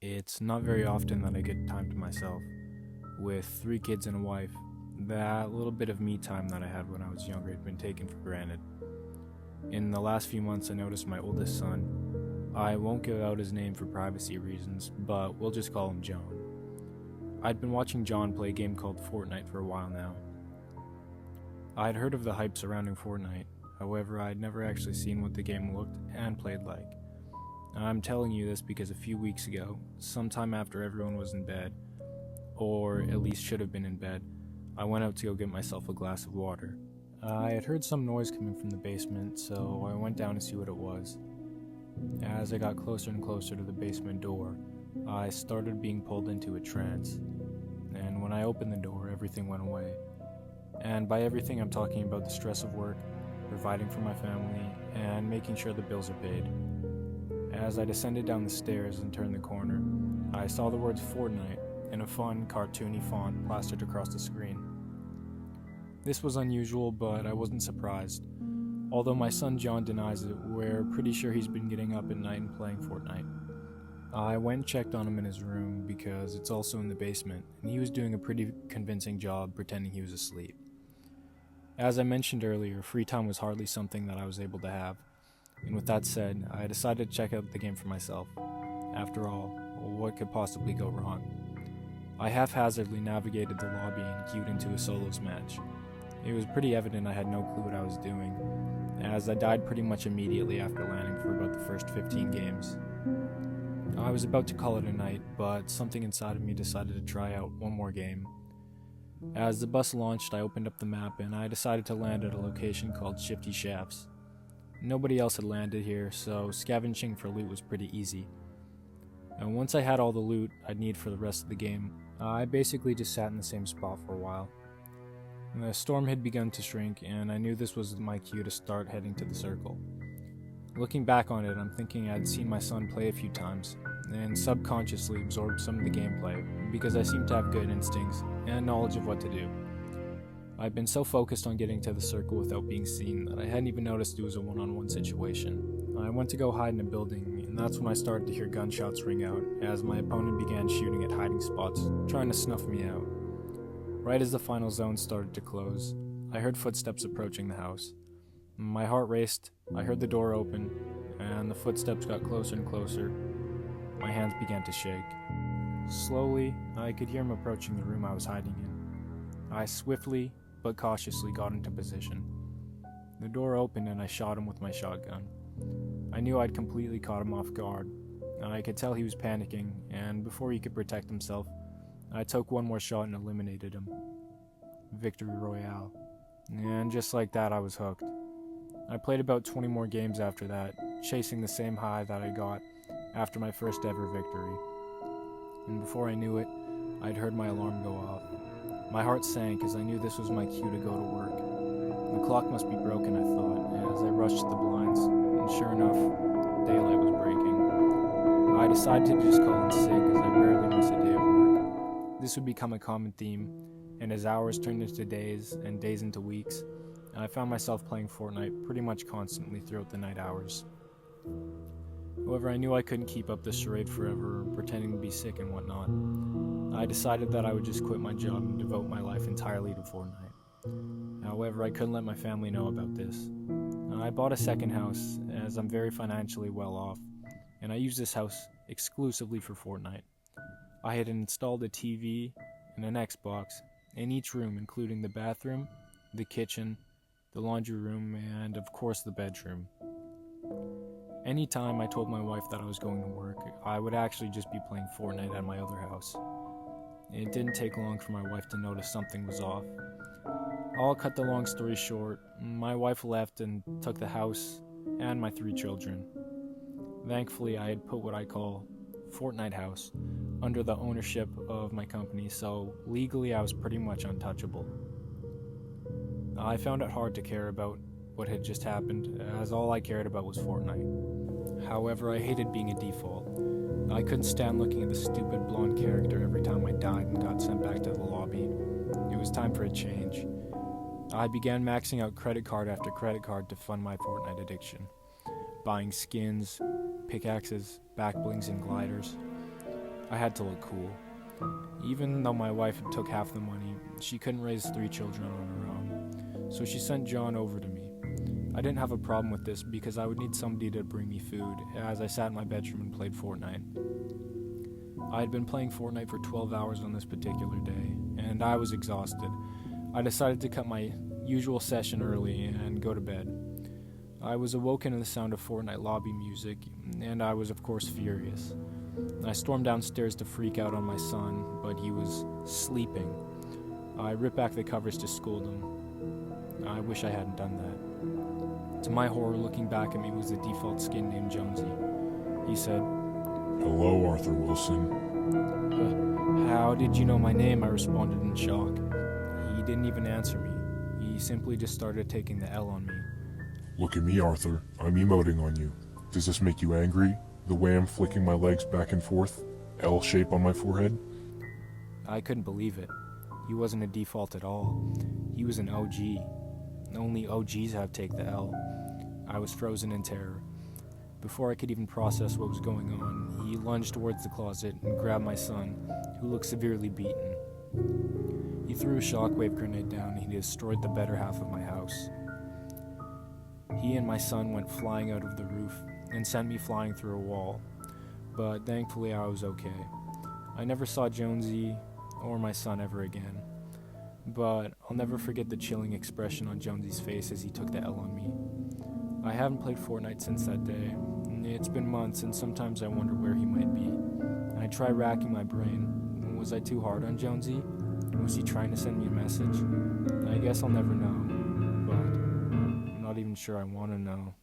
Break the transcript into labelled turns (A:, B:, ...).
A: It's not very often that I get time to myself. With 3 kids and a wife, that little bit of me time that I had when I was younger had been taken for granted. In the last few months, I noticed my oldest son. I won't give out his name for privacy reasons, but we'll just call him John. I'd been watching John play a game called FORTNITE for a while now. I'd heard of the hype surrounding FORTNITE, however I'd never actually seen what the game looked and played like. I'm telling you this because a few weeks ago, sometime after everyone was in bed, or at least should have been in bed, I went out to go get myself a glass of water. I had heard some noise coming from the basement, so I went down to see what it was. As I got closer and closer to the basement door, I started being pulled into a trance, and when I opened the door, everything went away. And by everything, I'm talking about the stress of work, providing for my family, and making sure the bills are paid. As I descended down the stairs and turned the corner, I saw the words FORTNITE in a fun, cartoony font plastered across the screen. This was unusual, but I wasn't surprised. Although my son John denies it, we're pretty sure he's been getting up at night and playing FORTNITE. I went and checked on him in his room because it's also in the basement, and he was doing a pretty convincing job pretending he was asleep. As I mentioned earlier, free time was hardly something that I was able to have, and with that said, I decided to check out the game for myself. After all, what could possibly go wrong? I haphazardly navigated the lobby and queued into a solos match. It was pretty evident I had no clue what I was doing, as I died pretty much immediately after landing for about the first 15 games. I was about to call it a night, but something inside of me decided to try out one more game. As the bus launched, I opened up the map and I decided to land at a location called Shifty Shafts. Nobody else had landed here, so scavenging for loot was pretty easy. And once I had all the loot I'd need for the rest of the game, I basically just sat in the same spot for a while. The storm had begun to shrink, and I knew this was my cue to start heading to the circle. Looking back on it, I'm thinking I'd seen my son play a few times, and subconsciously absorbed some of the gameplay, because I seem to have good instincts and knowledge of what to do. I'd been so focused on getting to the circle without being seen that I hadn't even noticed it was a one-on-one situation. I went to go hide in a building, and that's when I started to hear gunshots ring out as my opponent began shooting at hiding spots, trying to snuff me out. Right as the final zone started to close, I heard footsteps approaching the house. My heart raced, I heard the door open, and the footsteps got closer and closer. My hands began to shake. Slowly, I could hear him approaching the room I was hiding in. I swiftly, but cautiously got into position. The door opened and I shot him with my shotgun. I knew I'd completely caught him off guard. I could tell he was panicking, and before he could protect himself, I took one more shot and eliminated him. Victory Royale. And just like that, I was hooked. I played about 20 more games after that, chasing the same high that I got after my first ever victory. And before I knew it, I'd heard my alarm go off. My heart sank as I knew this was my cue to go to work. The clock must be broken, I thought, as I rushed to the blinds, and sure enough, daylight was breaking. I decided to just call in sick as I rarely miss a day of work. This would become a common theme, and as hours turned into days and days into weeks, I found myself playing FORTNITE pretty much constantly throughout the night hours. However, I knew I couldn't keep up this charade forever, pretending to be sick and whatnot. I decided that I would just quit my job and devote my life entirely to FORTNITE. However, I couldn't let my family know about this. I bought a second house, as I'm very financially well off, and I used this house exclusively for FORTNITE. I had installed a TV and an Xbox in each room, including the bathroom, the kitchen, the laundry room, and of course the bedroom. Anytime I told my wife that I was going to work, I would actually just be playing FORTNITE at my other house. It didn't take long for my wife to notice something was off. I'll cut the long story short, my wife left and took the house and my 3 children. Thankfully, I had put what I call FORTNITE House under the ownership of my company, so legally I was pretty much untouchable. I found it hard to care about what had just happened, as all I cared about was FORTNITE. However, I hated being a default. I couldn't stand looking at the stupid blonde character every time I died and got sent back to the lobby. It was time for a change. I began maxing out credit card after credit card to fund my FORTNITE addiction, buying skins, pickaxes, backblings, and gliders. I had to look cool. Even though my wife took half the money, she couldn't raise 3 children on her own, so she sent John over to me. I didn't have a problem with this because I would need somebody to bring me food as I sat in my bedroom and played FORTNITE. I had been playing FORTNITE for 12 hours on this particular day, and I was exhausted. I decided to cut my usual session early and go to bed. I was awoken to the sound of FORTNITE lobby music, and I was of course furious. I stormed downstairs to freak out on my son, but he was sleeping. I ripped back the covers to scold him. I wish I hadn't done that. To my horror, looking back at me was the default skin named Jonesy. He said,
B: "Hello, Arthur Wilson."
A: How did you know my name?" I responded in shock. He didn't even answer me. He simply just started taking the L on me.
B: "Look at me, Arthur. I'm emoting on you. Does this make you angry? The way I'm flicking my legs back and forth? L shape on my forehead?"
A: I couldn't believe it. He wasn't a default at all. He was an OG. Only OGs have take the L. I was frozen in terror. Before I could even process what was going on, he lunged towards the closet and grabbed my son, who looked severely beaten. He threw a shockwave grenade down and he destroyed the better half of my house. He and my son went flying out of the roof and sent me flying through a wall, but thankfully I was okay. I never saw Jonesy or my son ever again, but I'll never forget the chilling expression on Jonesy's face as he took the L on me. I haven't played FORTNITE since that day. It's been months, and sometimes I wonder where he might be. I try racking my brain. Was I too hard on Jonesy? Was he trying to send me a message? I guess I'll never know, but I'm not even sure I want to know.